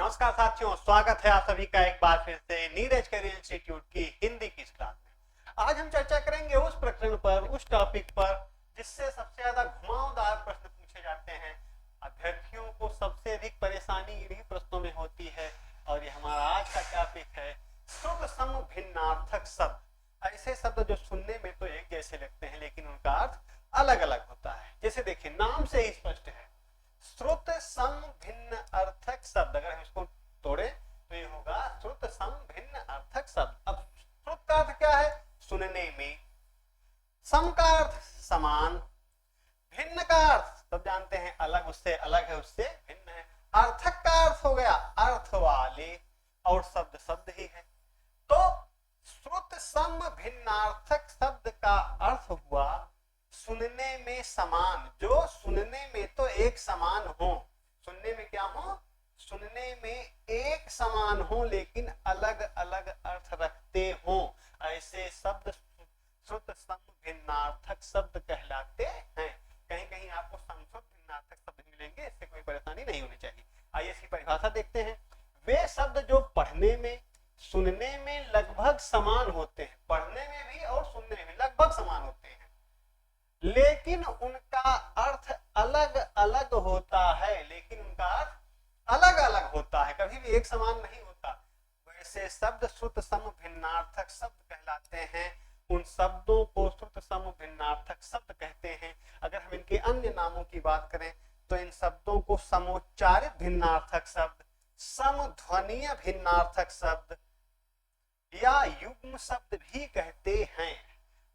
नमस्कार साथियों, स्वागत है आप सभी का एक बार फिर से नीरज करियर इंस्टीट्यूट की हिंदी की इस क्लास में। आज हम चर्चा करेंगे उस प्रकरण पर, उस टॉपिक पर जिससे सबसे ज्यादा घुमावदार प्रश्न पूछे जाते हैं। अभ्यर्थियों को सबसे अधिक परेशानी इन्हीं प्रश्नों में होती है और ये हमारा आज का टॉपिक है श्रुत सम भिन्नार्थक शब्द। ऐसे शब्द जो सुनने में तो एक जैसे लगते हैं लेकिन उनका अर्थ अलग अलग होता है। जैसे देखिए, नाम से ही स्पष्ट है, श्रुत सम भिन्न अर्थक शब्द। अगर हम इसको तोड़े तो ये होगा श्रुत सम भिन्न अर्थक शब्द। अब श्रुत का अर्थ क्या है? सुनने में। सम का अर्थ समान। भिन्न का अर्थ सब जानते हैं अलग, उससे अलग है, उससे भिन्न है। अर्थक का अर्थ हो गया अर्थ वाले, और शब्द शब्द ही है। तो श्रुत सम भिन्नार्थक शब्द का अर्थ हुआ सुनने में समान, जो सुनने में तो एक समान हो। सुनने में क्या हो? सुनने में एक समान हो लेकिन अलग अलग अर्थ रखते हो। ऐसे शब्द श्रुत सम भिन्नार्थक शब्द कहलाते हैं। कहीं कहीं आपको समश्रुत भिन्नार्थक शब्द मिलेंगे, इससे कोई परेशानी नहीं होनी चाहिए। आइए इसकी परिभाषा देखते हैं। वे शब्द जो पढ़ने में सुनने में लगभग समान होते हैं, पढ़ने में भी और सुनने में लगभग समान होते हैं, लेकिन उनका अर्थ अलग अलग होता है। लेकिन उनका अर्थ अलग अलग होता है, कभी भी एक समान नहीं होता। वैसे शब्द श्रुत सम भिन्नार्थक शब्द कहलाते हैं। उन शब्दों को श्रुत सम भिन्नार्थक शब्द कहते हैं। अगर हम इनके अन्य नामों की बात करें तो इन शब्दों को समोच्चारित भिन्नार्थक शब्द, समध्वनीय भिन्नार्थक शब्द या युग्म शब्द भी कहते हैं।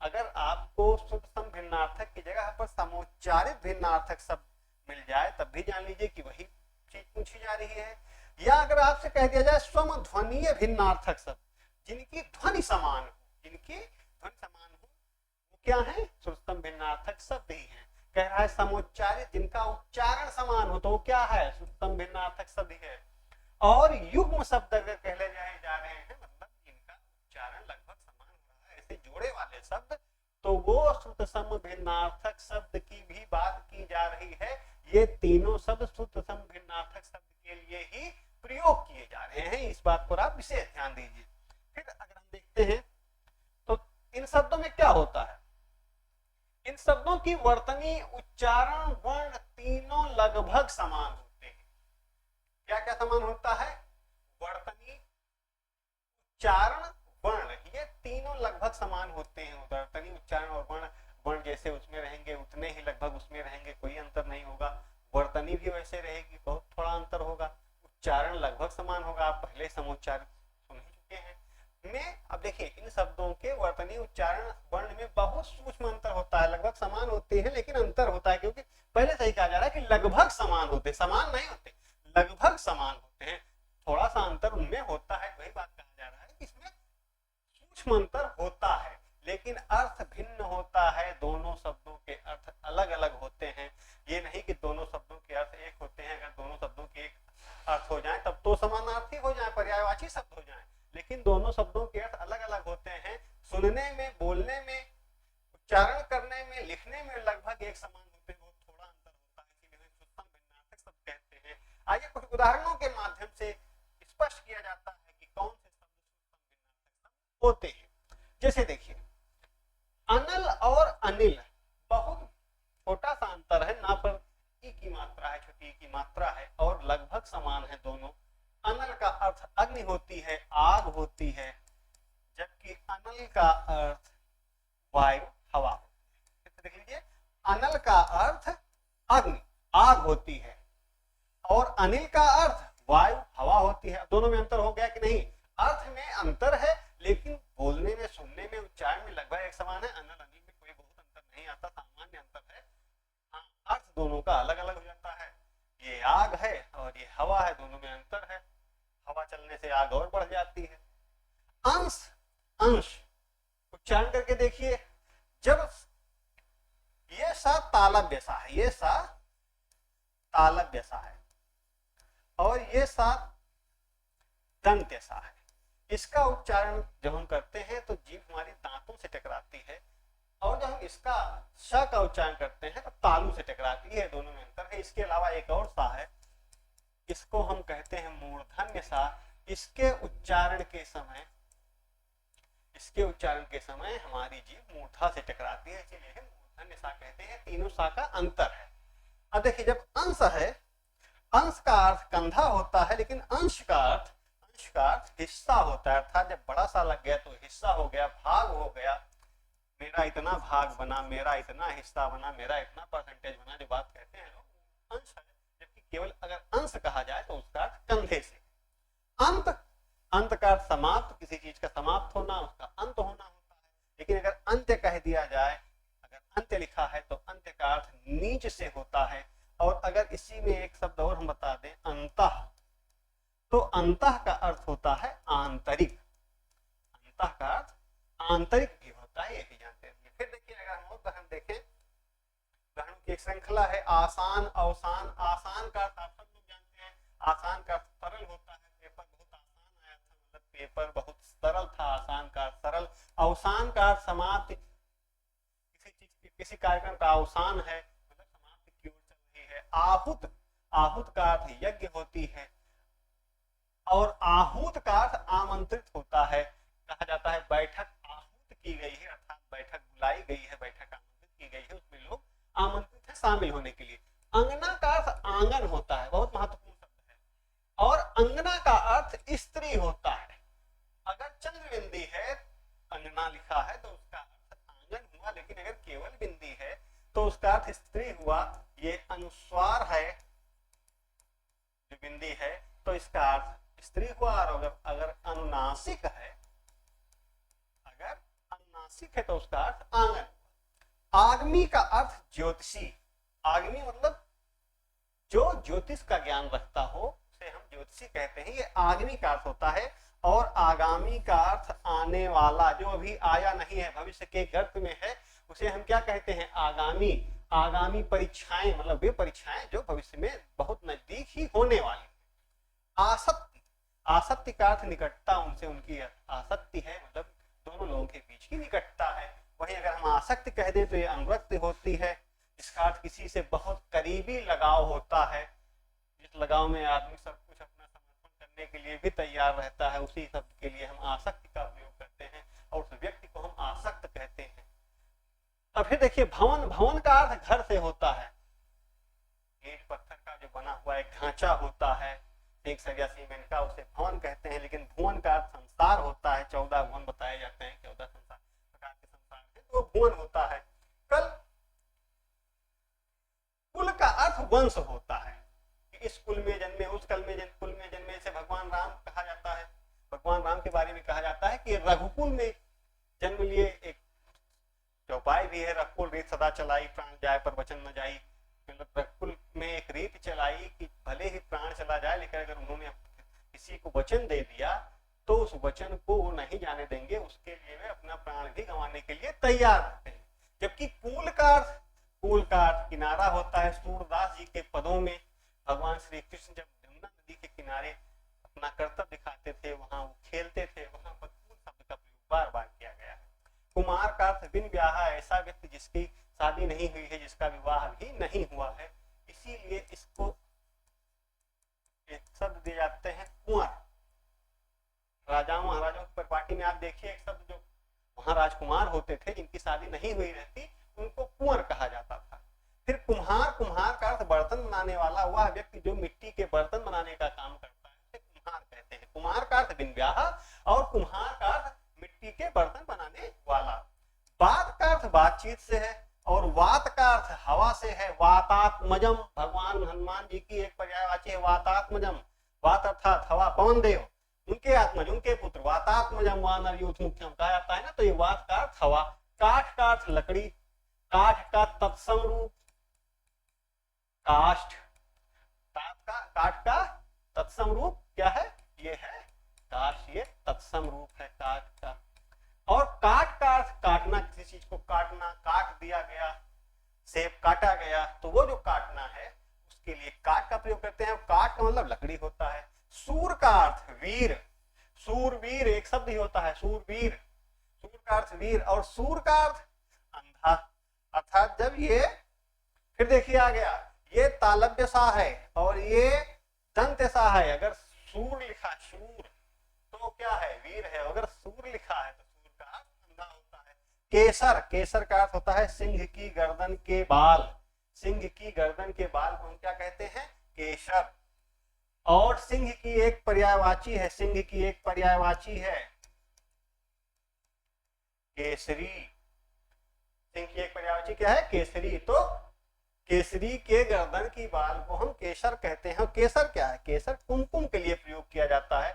अगर आपको श्रुत सम भिन्नार्थक की जगह पर समोच्चारित भिन्नार्थक शब्द मिल जाए तब भी जान लीजिए कि वही चीज पूछी जा रही है। या अगर आपसे कह दिया जाए समध्वनीय भिन्नार्थक शब्द, जिनकी ध्वनि समान हो, जिनकी ध्वनि समान हो, वो क्या है? श्रुत सम भिन्नार्थक शब्द ही है। कह रहा है समोच्चारित, जिनका उच्चारण समान हो, तो वो क्या है? श्रुत सम भिन्नार्थक शब्द ही है। और युग्म शब्द अगर कहले जाए जा रहे हैं, मतलब जिनका उच्चारण लगभग समान हो रहा है, ऐसे जोड़े वाले शब्द, तो वो श्रुत सम भिन्नार्थक शब्द की भी बात की जा रही है। ये तीनों शब्द श्रुत सम भिन्नार्थक शब्द के लिए ही प्रयोग किए जा रहे हैं। इस बात पर आप विशेष ध्यान दीजिए। फिर अगर हम देखते हैं तो इन शब्दों में क्या होता है? इन शब्दों की वर्तनी, उच्चारण, वर्ण तीनों लगभग समान होते हैं। क्या क्या समान होता है? वर्तनी, उच्चारण, वर्ण, ये तीनों लगभग समान होते हैं। वर्तनी, उच्चारण और वर्ण, वर्ण जैसे उसमें रहेंगे उतने ही लगभग उसमें रहेंगे, कोई अंतर नहीं होगा। वर्तनी भी वैसे रहेगी, बहुत थोड़ा अंतर होगा। उच्चारण लगभग समान होगा, आप पहले समोच्चारित सुन ही चुके हैं। अब देखिए, इन शब्दों के वर्तनी, उच्चारण, वर्ण में बहुत सूक्ष्म अंतर होता है। लगभग समान होते हैं लेकिन अंतर होता है, क्योंकि पहले से ही कहा जा रहा है कि लगभग समान होते, समान नहीं होते, लगभग समान होते हैं। थोड़ा सा अंतर उनमें होता है, वही बात कहा जा रहा है कि इसमें सूक्ष्म अंतर होता है लेकिन अर्थ भिन्न होता है। दोनों शब्दों के अर्थ अलग अलग होते हैं। ये नहीं कि दोनों शब्दों के अर्थ एक होते हैं। अगर दोनों शब्दों के एक अर्थ हो जाए तब तो समानार्थी हो जाए, पर्यायवाची शब्द हो जाए, लेकिन दोनों शब्दों के अर्थ अलग अलग होते हैं। सुनने में, बोलने में, उच्चारण करने में, लिखने में लगभग एक समान होते हैं, बहुत थोड़ा अंतर होता है, इसीलिए श्रुत सम भिन्नार्थक शब्द कहते हैं। आइए कुछ उदाहरणों के माध्यम से स्पष्ट किया जाता है कि कौन से शब्द श्रुत सम भिन्नार्थक शब्द होते हैं। जैसे देखिए, अनल और अनिल, बहुत छोटा सा अंतर है, ना पर ई की मात्रा है, छोटी ई की मात्रा है, और लगभग समान है दोनों। अनल का अर्थ अग्नि होती है, आग होती है, जबकि अनल का अर्थ वायु, हवा होती है। देख लीजिए, अनल का अर्थ अग्नि, आग होती है, और अनिल का अर्थ वायु, हवा होती है। दोनों में अंतर हो गया कि नहीं? अर्थ में अंतर है लेकिन बोलने में, सुनने में, उच्चारण में लगभग एक समान है। अनल अनिल में कोई बहुत अंतर नहीं आता, सामान्य अंतर है। हाँ, अर्थ दोनों का अलग अलग हो जाता है। ये आग है और ये हवा है, दोनों में अंतर है। हवा चलने से आग और बढ़ जाती है। अंश, अंश, उच्चारण करके देखिए, जब ये सा तालब जैसा है, ये सा तालब जैसा है, और ये सा दंत जैसा है, इसका उच्चारण जब हम करते हैं तो जीभ हमारी दांतों से टकराती है, और जब हम इसका श का उच्चारण करते हैं तो तालू से टकराती है। दोनों में अंतर है। इसके अलावा एक और सा है, इसको हम कहते हैं मूर्धन्य सा, इसके उच्चारण के समय हमारी जीभ मूर्धा से टकराती है, इसीलिए मूर्धन्य सा कहते हैं। तीनों सा का अंतर है। अब देखिए, जब अंश है, अंश का अर्थ कंधा होता है, लेकिन अंश का अर्थ हिस्सा होता है। अर्थात जब बड़ा सा लग गया तो हिस्सा हो गया, भाग हो गया, मेरा इतना भाग बना, मेरा इतना हिस्सा बना, मेरा इतना परसेंटेज बना, जो बात कहते हैं लोग अंश है। जबकि केवल अगर अंश कहा जाए तो उसका अर्थ कंधे से। अंत का अर्थ समाप्त, किसी चीज का समाप्त होना, उसका अंत होना होता है। लेकिन अगर अंत्य कह दिया जाए, अगर अंत्य लिखा है तो अंत्य का अर्थ नीच से होता है। और अगर इसी में एक शब्द और हम बता दें, अंतः, तो अंतः का अर्थ होता है आंतरिक। अंतः का अर्थ आंतरिक भी होता है, ये भी जानते हैं। फिर देखिए, अगर हम और ग्रहण देखें, ग्रहणों की एक श्रृंखला है, आसान, अवसान। आसान का अर्थ आप सब लोग जानते हैं, आसान का अर्थ सरल होता है। पेपर बहुत आसान आया था, मतलब पेपर बहुत सरल था, आसान का अर्थ सरल। अवसान का अर्थ समाप्ति, किसी चीज, किसी कार्यक्रम का अवसान है, मतलब समाप्ति की ओर चल रही है। आहूत का अर्थ यज्ञ होती है। और आहूत का अर्थ आमंत्रित होता है। कहा जाता है बैठक आहूत की गई है, अर्थात बैठक बुलाई गई है, बैठक आमंत्रित की गई है, उसमें लोग आमंत्रित है शामिल होने के लिए। अंगना का अर्थ आंगन होता है, बहुत महत्वपूर्ण शब्द है। और अंगना का अर्थ स्त्री होता है। अगर चंद्र बिंदी है, अंगना लिखा है, तो उसका अर्थ आंगन हुआ। लेकिन अगर केवल बिंदी है तो उसका अर्थ स्त्री हुआ। ये अनुस्वार है, जो बिंदी है, तो इसका अर्थ स्त्री हुआ। और अगर अनुनासिक है, तो उसका अर्थ आंगन। आगमी का अर्थ ज्योतिषी। आगमी मतलब जो ज्योतिष का ज्ञान रखता हो, उसे हम ज्योतिषी कहते हैं। ये आगमी का अर्थ होता है। और आगामी का अर्थ आने वाला, जो अभी आया नहीं है, भविष्य के गर्भ में है, उसे हम क्या कहते हैं? आगामी। आगामी परीक्षाएं, मतलब वे परीक्षाएं जो भविष्य में बहुत नजदीक ही होने वाली। आसक्ति, आसक्ति का अर्थ निकटता, उनसे उनकी आसक्ति है, मतलब दोनों लोगों के बीच की निकटता है। वहीं अगर हम आसक्ति कह दें तो ये अनुरक्ति होती है, इसका अर्थ किसी से बहुत करीबी लगाव होता है। जिस लगाव में आदमी सब कुछ अपना समर्पण करने के लिए भी तैयार रहता है, उसी शब्द के लिए हम आसक्ति का प्रयोग करते हैं और उस व्यक्ति को हम आसक्त कहते हैं। अब फिर देखिए, भवन। भवन का अर्थ घर से होता है। ईंट पत्थर का जो बना हुआ एक ढांचा होता है, एक सरिया सीमेंट का, उसे भवन कहते हैं। लेकिन भुवन का अर्थ संसार होता है। 14 भुवन बताए जाते हैं, 14 संसार प्रकार के संसार है, तो भुवन होता है। कुल का अर्थ वंश होता है। इस कुल में जन्मे, उस कुल में जन्मे से भगवान राम कहा जाता है। भगवान राम के बारे में कहा जाता है कि रघुकुल में जन्म लिए। एक चौपाई भी है, रघुकुल रीत सदा चलाई, प्राण जाए पर वचन न जाई। मतलब रघुकुल में एक रीत चलाई कि भले ही प्राण चला जाए, लेकिन अगर उन्होंने किसी को वचन दे दिया तो उस वचन को वो नहीं जाने देंगे, उसके लिए वे अपना प्राण भी गंवाने के लिए तैयार रहते हैं। जबकि कुल का अर्थ किनारा होता है। सूरदास जी के पदों में भगवान श्री कृष्ण जब यमुना नदी के किनारे अपना कर्तव्य दिखाते थे, वहां वो खेलते थे, वहां पर कुल शब्द का प्रयोग बार बार किया गया है। कुमार का अर्थ बिन ब्याह, ऐसा व्यक्ति जिसकी शादी नहीं हुई है, जिसका विवाह भी नहीं हुआ है, इसीलिए इसको एक शब्द दिए जाते हैं कुंवर। राजाओं महाराजाओं की परिपाटी में आप देखिए, एक शब्द जो वहां राजकुमार होते थे, जिनकी शादी नहीं हुई रहती, उनको कुंवर कहा जाता था। फिर कुम्हार। कुम्हार का अर्थ बर्तन बनाने वाला, वह व्यक्ति जो मिट्टी के बर्तन बनाने का काम करता है, उसे कुम्हार कहते हैं। कुम्हार का अर्थ बिन ब्याह और कुम्हार का अर्थ मिट्टी के बर्तन बनाने वाला। बात का अर्थ बातचीत से है और वात का अर्थ हवा से है। वातात्मजम, भगवान हनुमान जी की एक पर्यायवाची है वातात्मजम। वात अर्थात हवा, पवन देव, उनके आत्मज, उनके पुत्र। वातात्मजम वानर यूथ मुख्यम कहा जाता है ना, तो ये वात का अर्थ हवा। काठ का अर्थ लकड़ी। काठ का तत्सम रूप काष्ठ। काठ का तत्सम रूप क्या है? ये है काष्ठ। ये तत्सम रूप है काठ का। और काट का अर्थ काटना, किसी चीज को काटना, काट दिया गया, सेब काटा गया, तो वो जो काटना है उसके लिए काट का प्रयोग करते हैं। काट का मतलब लकड़ी होता है। सूर का अर्थ वीर। सूरवीर एक शब्द ही होता है, सूरवीर। सूर का अर्थ वीर और सूर का अर्थ अंधा। अर्थात जब ये, फिर देखिए आ गया, ये तालव्य सा है और ये दंत सा है। अगर सूर लिखा है, सूर तो क्या है, वीर है। अगर सूर लिखा है तो सूर का अर्थ अंधा होता है। केसर, केसर का अर्थ होता है सिंह की गर्दन के बाल। सिंह की गर्दन के बाल को हम क्या कहते हैं, केसर। और सिंह की एक पर्यायवाची है, सिंह की एक पर्यायवाची है केसरी। सिंह की एक पर्यायवाची क्या है, केसरी। तो केसरी के गर्दन की बाल को हम केसर कहते हैं। और केसर क्या है, केसर कुमकुम के लिए प्रयोग किया जाता है।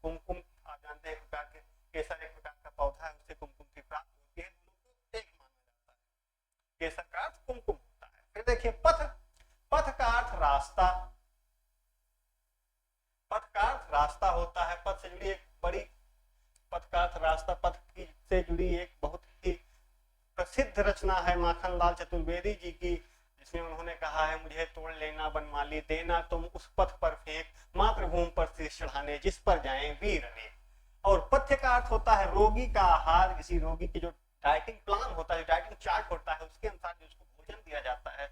कुमकुम आप जानते हैं, प्रकार के केसर एक प्रकार का पौधा है, उससे कुमकुम की प्राप्ति होती है, दोनों को एक माना जाता है। केसर का अर्थ कुमकुम होता है। फिर देखिए पथ, पथ का अर्थ रास्ता। पथ का अर्थ रास्ता होता है। पथ से जुड़ी एक बड़ी, पथ का अर्थ रास्ता, पथ की से जुड़ी एक बहुत ही प्रसिद्ध रचना है माखनलाल चतुर्वेदी जी की, जिसमें उन्होंने कहा है, मुझे तोड़ लेना बनमाली, देना तुम उस पथ पर फेंक, मातृभूमि पर शीश चढ़ाने, जिस पर जाएं वीर अनेक। और पथ्य का अर्थ होता है रोगी का आहार। किसी रोगी की जो डाइटिंग प्लान होता है, डाइटिंग चार्ट होता है, उसके अनुसार जो उसको भोजन दिया जाता है,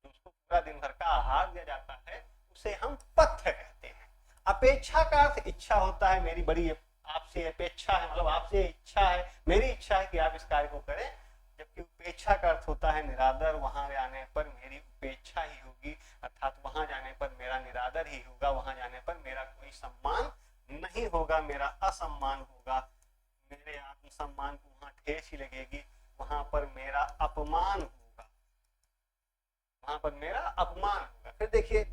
उसको पूरा दिन भर का आहार दिया जाता है, उसे हम पथ्य कहते हैं। अपेक्षा का अर्थ इच्छा होता है, मेरी बड़ी आपसे अपेक्षा है, मतलब आपसे इच्छा है, मेरी इच्छा है कि आप इस कार्य को करें। जबकि उपेक्षा का अर्थ होता है निरादर, वहां जाने पर मेरी उपेक्षा ही होगी, अर्थात वहां जाने पर मेरा निरादर ही होगा, वहां जाने पर मेरा कोई सम्मान नहीं होगा, मेरा असम्मान होगा, मेरे आत्मसम्मान को वहां ठेस ही लगेगी, वहां पर मेरा अपमान होगा, वहां पर मेरा अपमान होगा। फिर देखिए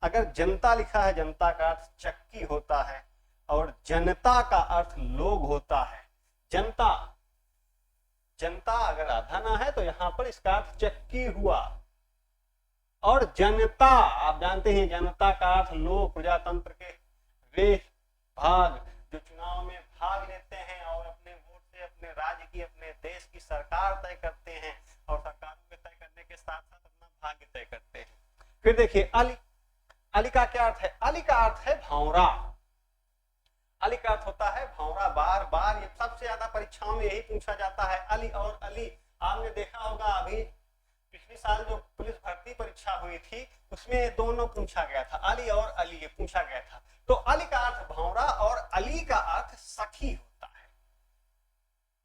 अगर जनता लिखा है, जनता का अर्थ चक्की होता है, और जनता का अर्थ लोग होता है। जनता, जनता अगर आधा ना है तो यहां पर इसका अर्थ चक्की हुआ। और जनता आप जानते हैं, जनता का अर्थ लोग, प्रजातंत्र के वे भाग जो चुनाव में भाग लेते हैं और अपने वोट से अपने राज्य की, अपने देश की सरकार तय करते हैं, और सरकारों के तय करने के साथ साथ अपना भाग्य तय करते हैं। फिर देखिए अली, अली का क्या अर्थ है, अली का अर्थ है भौरा। अली का अर्थ होता है भौरा। बार बार ये सबसे ज्यादा परीक्षाओं में यही पूछा जाता है, अली और अली। आपने देखा होगा अभी पिछले साल जो पुलिस भर्ती परीक्षा हुई थी, उसमें दोनों पूछा गया था, अली और अली ये पूछा गया था। तो अली का अर्थ भौरा और अली का अर्थ सखी होता है।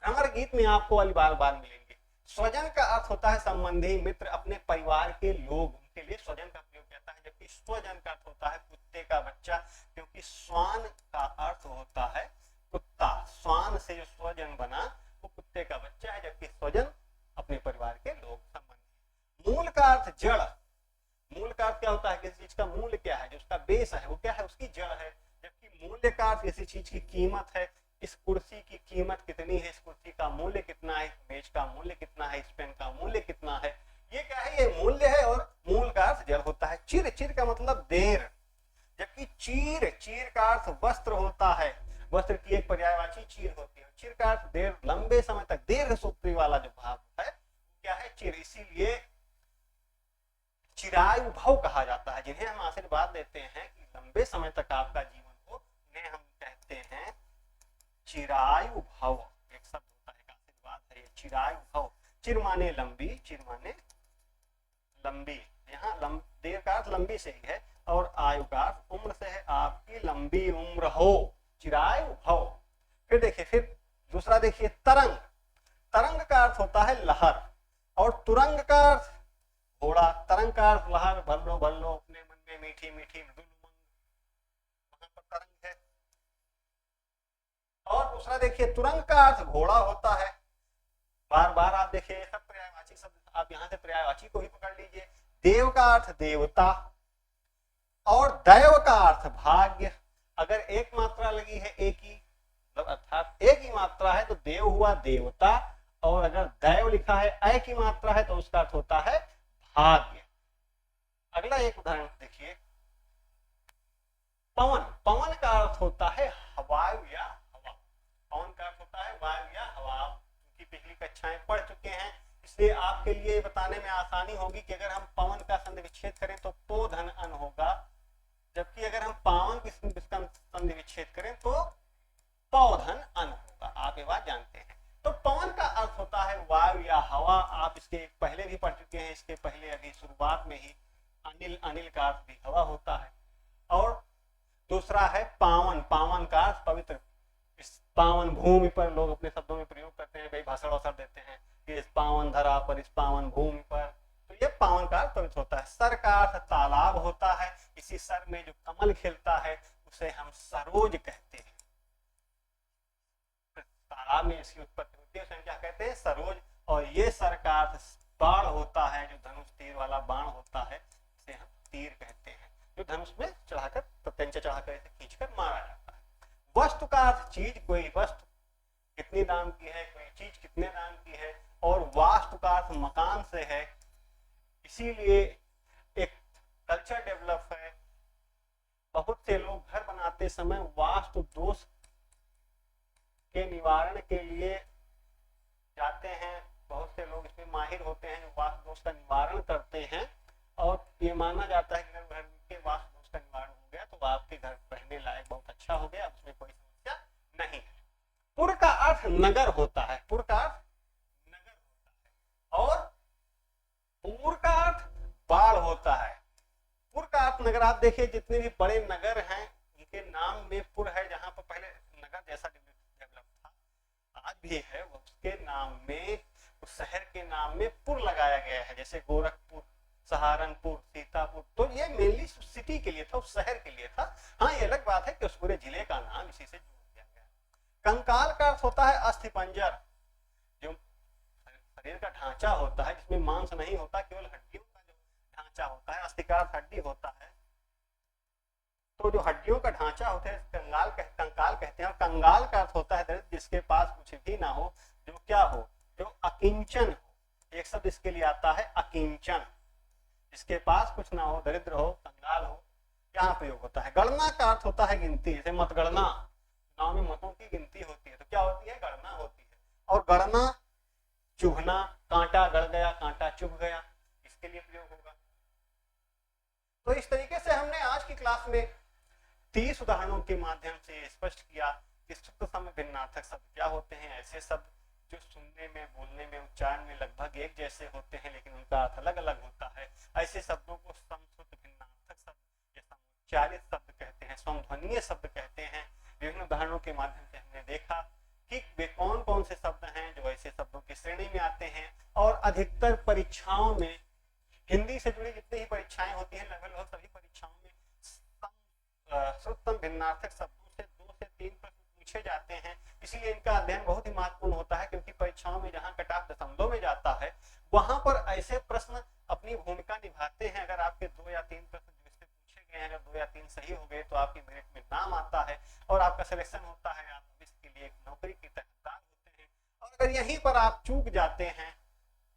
भ्रमर गीत में आपको अली बार बार मिलेंगे। स्वजन का अर्थ होता है संबंधी, मित्र, अपने परिवार के लोग, उनके लिए स्वजन का प्रयोग किया है। जबकि स्वजन का अर्थ होता है कुत्ते का बच्चा, क्योंकि स्वान का अर्थ होता है कुत्ता। स्वान से जो स्वजन बना वो कुत्ते का बच्चा है, जबकि स्वजन अपने परिवार के लोग, संबंधी। मूल का अर्थ जड़। मूल का अर्थ क्या होता है, किसी चीज का मूल्य क्या है, जो उसका बेस है वो क्या है, उसकी जड़ है। जबकि मूल्य का अर्थ किसी चीज की कीमत है, इस कुर्सी की कीमत कितनी है, इस कुर्सी का मूल्य कितना है, इस मेज का मूल्य कितना है, इस पेन का मूल्य कितना है, ये क्या है, ये मूल्य है। और मूल का अर्थ जड़ होता है। चिर, चिर का मतलब देर, जबकि चीर, चीर का अर्थ वस्त्र होता है, वस्त्र की एक पर्यायवाची चीर होती है। चिर का अर्थ देर, लंबे समय तक, दीर्घ सूत्री वाला जो भाव होता है क्या है, चिर। इसीलिए चिरायु भव कहा जाता है, जिन्हें हम आशीर्वाद देते हैं कि लंबे समय तक आपका जीवन हो, उन्हें हम कहते हैं चिरायु भव। एक शब्द होता है, आशीर्वाद है ये, चिरायु भव। चिर माने लंबी, चिर माने लंबी, यहाँ देर का अर्थ लंबी से ही है, और आयु का अर्थ उम्र से है, आपकी लंबी उम्र हो, चिरायु भव। फिर देखिए, फिर दूसरा देखिए तरंग। तरंग का अर्थ होता है लहर, और तुरंग का अर्थ घोड़ा। तरंग का अर्थ लहर, भर लो अपने मन में मीठी मीठी मृदुल उमंग, वहां पर तरंग है। और दूसरा देखिए तुरंग का अर्थ घोड़ा होता है। बार बार आप देखिए सब पर्यायवाची शब्द, आप यहाँ से पर्यायवाची को ही पकड़ लीजिए। देव का अर्थ देवता, और दैव का अर्थ भाग्य। अगर एक मात्रा लगी है, एक ही, अर्थात एक ही मात्रा है तो देव हुआ देवता, और अगर दैव लिखा है ऐ की मात्रा है तो उसका अर्थ होता है भाग्य। अगला एक उदाहरण देखिए, पवन। पवन का अर्थ होता है वायु या हवा। पवन का अर्थ होता है वायु या हवा। क्योंकि पिछली कक्षाएं पढ़ चुके हैं, इसलिए आपके लिए बताने में आसानी होगी कि अगर हम पवन का संधि विच्छेद करें तो पो धन अन होगा, जबकि अगर हम पावन की संधि विच्छेद करें तो पौधन अन होगा। आप ये बात जानते हैं। तो पवन का अर्थ होता है वायु या हवा। आप इसके पहले भी पढ़ चुके हैं, इसके पहले अभी शुरुआत में ही। अनिल, अनिल का अर्थ भी हवा होता है। और दूसरा है पावन। पावन का अर्थ पवित्र। इस पावन भूमि पर लोग अपने शब्दों में प्रयोग करते हैं, कई भाषण अवसर देते हैं कि इस पावन धरा पर, इस पावन भूमि पर, तो ये पावन का अर्थ पवित्र होता है। सर का अर्थ तालाब होता है। इसी सर में जो कमल खिलता है उसे हम सरोज कहते हैं। तालाब में इसकी उत्पत्ति होती है, उसे हम क्या कहते हैं? सरोज। और ये सर का अर्थ बाण होता है, जो धनुष तीर वाला बाण होता है इसे हम तीर कहते हैं, जो धनुष में चढ़ाकर, प्रत्यंचा चढ़ाकर इसे खींचकर मारा जाता है। वस्तु का अर्थ चीज, कोई वस्तु कितनी दाम की है, कोई चीज कितने दाम की है। और वास्तु का अर्थ मकान से है। इसीलिए एक कल्चर डेवलप है। बहुत से लोग घर बनाते समय वास्तु दोष के निवारण के लिए जाते हैं। बहुत से लोग इसमें माहिर होते हैं जो वास्तु दोष का निवारण करते हैं, और ये माना जाता है कि अगर घर के वास्तु दोष का निवारण हो गया तो आपके घर रहने लायक बहुत अच्छा हो गया, उसमें कोई समस्या नहीं है। पुर का अर्थ नगर होता है। पुर का अर्थ नगर होता है। और पूर का अर्थ बाढ़ होता है। पुर का अर्थ नगर। आप देखिए जितने भी बड़े नगर हैं उनके नाम में पुर है। जहां पर पहले नगर जैसा डेवलप था, आज भी है, उसके नाम में, उस शहर के नाम में पुर लगाया गया है। जैसे गोरखपुर, सहारनपुर, सीतापुर, तो ये मेनली सिटी के लिए था, उस शहर के लिए था। हाँ, ये अलग बात है कि उस पूरे जिले का नाम इसी से जोड़ दिया गया। कंकाल का अर्थ होता है अस्थिपंजर, जो शरीर का ढांचा होता है जिसमें मांस नहीं होता, केवल हड्डियों का जो ढांचा होता है। अस्थि का अर्थ हड्डी होता है, तो जो हड्डियों का ढांचा होता है कंकाल कहते हैं। और कंगाल का अर्थ होता है दरिद्र, जिसके पास कुछ भी ना हो, जो क्या हो, जो अकिंचन हो। एक शब्द इसके लिए आता है अकिंचन, जिसके पास कुछ ना हो, दरिद्र हो, कंगाल हो, यहाँ प्रयोग होता है। गणना का अर्थ होता है गिनती। जैसे मतगणना, गांव में मतों की गिनती होती है, तो क्या होती है? गणना होती है। और गणना, चुभना, कांटा गड़ गया, कांटा चुभ गया, इसके लिए प्रयोग होगा। तो इस तरीके से हमने आज की क्लास में 30 उदाहरणों के माध्यम से स्पष्ट किया कि शुद्ध समय भिन्नार्थक शब्द क्या होते हैं। ऐसे शब्द जो सुनने में, बोलने में, उच्चारण में लगभग एक जैसे होते हैं लेकिन उनका अर्थ अलग अलग होता है। ऐसे शब्दों को समशुद्ध भिन्नार्थक शब्द या समुच्चारित शब्द कहते हैं, समध्वनीय शब्द कहते हैं। विभिन्न उदाहरणों के माध्यम से हमने देखा कि वे कौन कौन से शब्द हैं जो ऐसे शब्दों की श्रेणी में आते हैं। और अधिकतर परीक्षाओं में, हिंदी से जुड़ी जितनी ही परीक्षाएं होती हैं, लगभग सभी परीक्षाओं में शुद्ध भिन्नार्थक शब्दों से 2 से 3 प्रश्न पूछे जाते हैं। इसीलिए इनका अध्ययन बहुत ही महत्वपूर्ण होता है, क्योंकि परीक्षाओं में जहां कट ऑफ दशमलव में जाता है वहां पर ऐसे प्रश्न अपनी भूमिका निभाते हैं। अगर आपके 2 या 3 प्रश्न जिससे पूछे गए हैं, अगर 2 या 3 सही हो गए तो आपकी मेरिट में नाम आता है और आपका सिलेक्शन होता है, आप इसके लिए एक नौकरी की तैयार होते हैं। और अगर यहीं पर आप चूक जाते हैं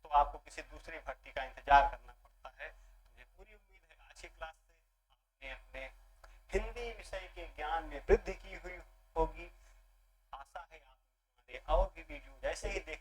तो आपको किसी दूसरी भर्ती का इंतजार करना पड़ता है। मुझे पूरी उम्मीद है आज की क्लास से आपने अपने हिंदी विषय के ज्ञान में वृद्धि की हुई होगी। आशा है आप और भी वीडियो जैसे ही देख